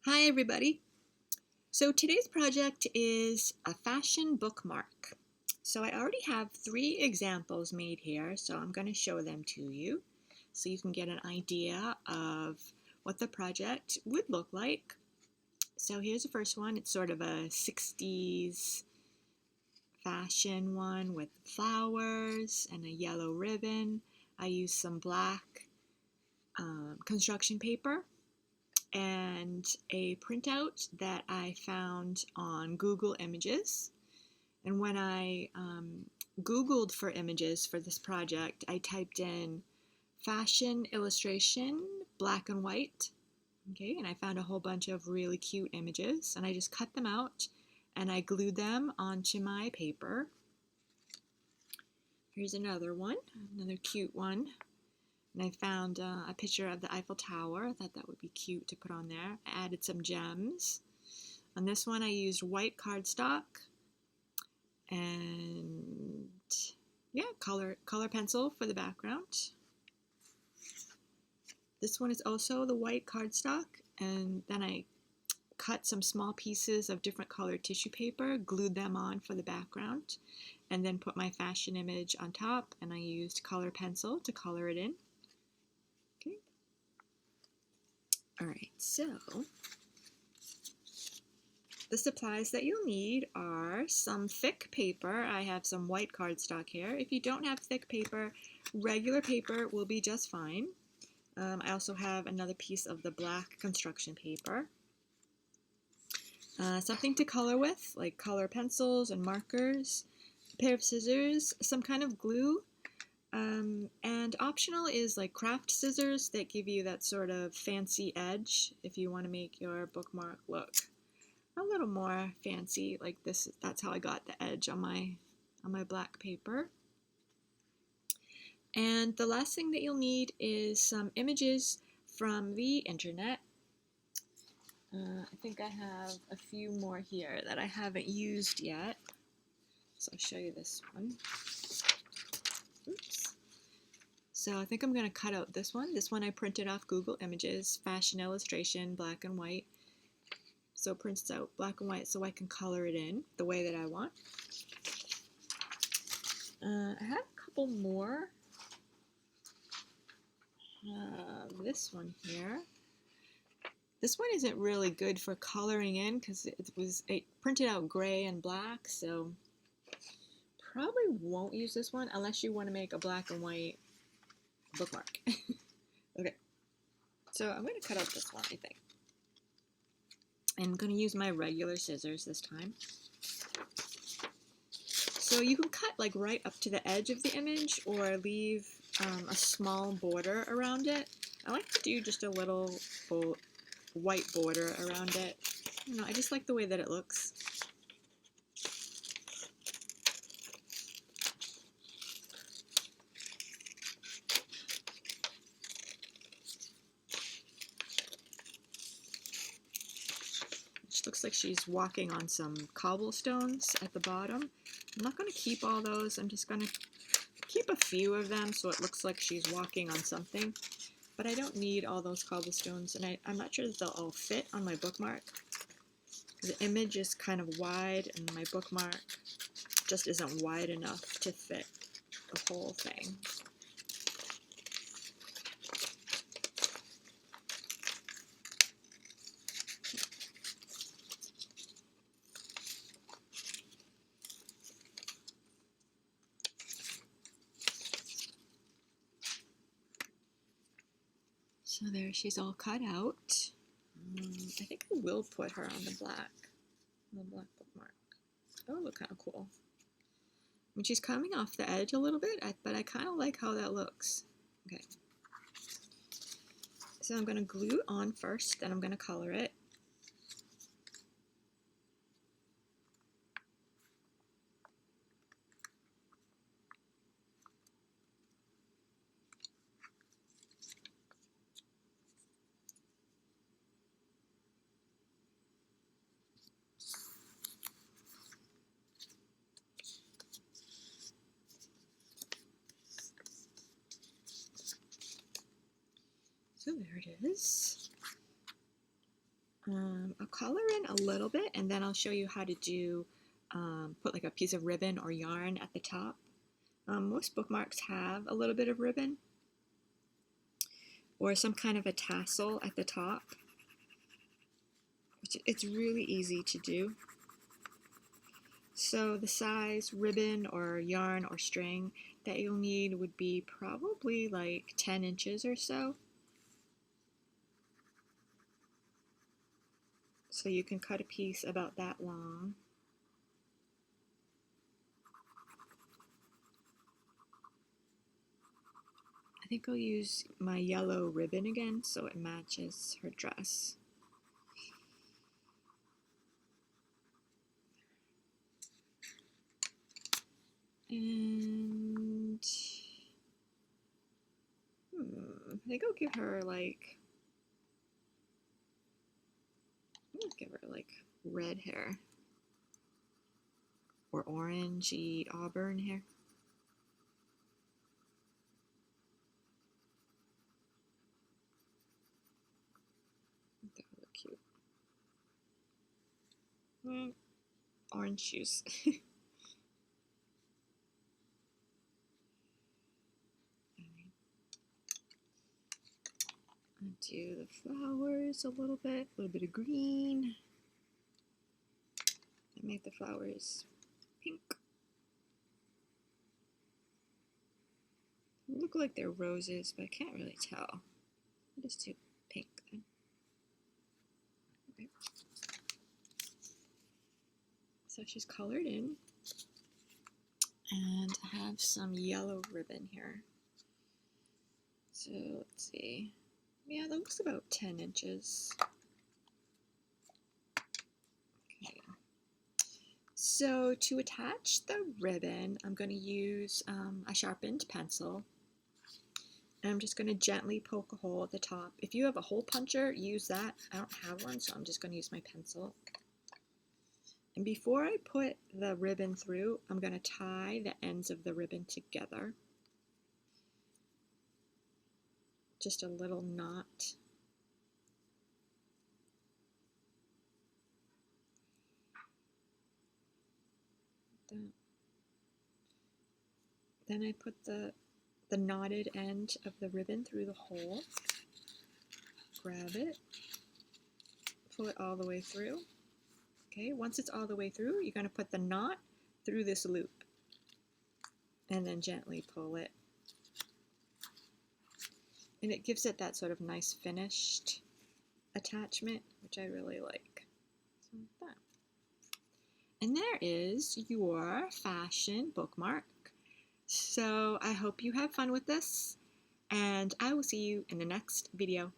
Hi everybody. So today's project is a fashion bookmark. So I already have 3 examples made here, so I'm going to show them to you so you can get an idea of what the project would look like. So here's the first one. It's sort of a 60s fashion one with flowers and a yellow ribbon. I used some black construction paper and a printout that I found on Google Images. And when I Googled for images for this project, I typed in fashion illustration, black and white. Okay, and I found a whole bunch of really cute images, and I just cut them out and I glued them onto my paper. Here's another one, another cute one. And I found a picture of the Eiffel Tower. I thought that would be cute to put on there. I added some gems. On this one I used white cardstock and color pencil for the background. This one is also the white cardstock, and then I cut some small pieces of different colored tissue paper, glued them on for the background, and then put my fashion image on top, and I used color pencil to color it in. Okay. Alright, so the supplies that you'll need are some thick paper. I have some white cardstock here. If you don't have thick paper, regular paper will be just fine. I also have another piece of the black construction paper. Something to color with, like color pencils and markers, a pair of scissors, some kind of glue, and optional is like craft scissors that give you that sort of fancy edge if you want to make your bookmark look a little more fancy, like this. That's how I got the edge on my black paper. And the last thing that you'll need is some images from the internet. I think I have a few more here that I haven't used yet, so I'll show you this one. Oops. So I think I'm going to cut out this one. This one I printed off Google Images, fashion illustration, black and white. So it prints out black and white so I can color it in the way that I want. I have a couple more. This one here. This one isn't really good for coloring in because it printed out gray and black, so probably won't use this one unless you want to make a black and white bookmark. Okay, so I'm going to cut out this one, I think. I'm going to use my regular scissors this time. So you can cut like right up to the edge of the image or leave a small border around it. I like to do just a little white border around it. I just like the way that it looks. Which looks like she's walking on some cobblestones at the bottom. I'm not going to keep all those. I'm just going to keep a few of them so it looks like she's walking on something. But I don't need all those cobblestones, and I'm not sure that they'll all fit on my bookmark. The image is kind of wide, and my bookmark just isn't wide enough to fit the whole thing. So there, she's all cut out. I think I will put her on the black bookmark. That would look kind of cool. I mean, she's coming off the edge a little bit, but I kind of like how that looks. Okay. So I'm going to glue it on first, then I'm going to color it. So there it is. I'll color in a little bit, and then I'll show you how to do put like a piece of ribbon or yarn at the top. Most bookmarks have a little bit of ribbon or some kind of a tassel at the top, which it's really easy to do. So the size ribbon or yarn or string that you'll need would be probably like 10 inches or so. So you can cut a piece about that long. I think I'll use my yellow ribbon again so it matches her dress. And I think I'll give her like red hair or orangey auburn hair. That would look cute. Orange shoes. Do the flowers a little bit of green. I made the flowers pink. They look like they're roses, but I can't really tell. I'll just do pink then. Okay. So she's colored in, and I have some yellow ribbon here. So let's see. Yeah, that looks about 10 inches. Okay. So to attach the ribbon, I'm going to use a sharpened pencil. And I'm just going to gently poke a hole at the top. If you have a hole puncher, use that. I don't have one, so I'm just going to use my pencil. And before I put the ribbon through, I'm going to tie the ends of the ribbon together. Just a little knot. Then I put the knotted end of the ribbon through the hole. Grab it. Pull it all the way through. Okay, once it's all the way through, you're going to put the knot through this loop. And then gently pull it. And it gives it that sort of nice finished attachment, which I really like. So like that. And there is your fashion bookmark. So I hope you have fun with this, and I will see you in the next video.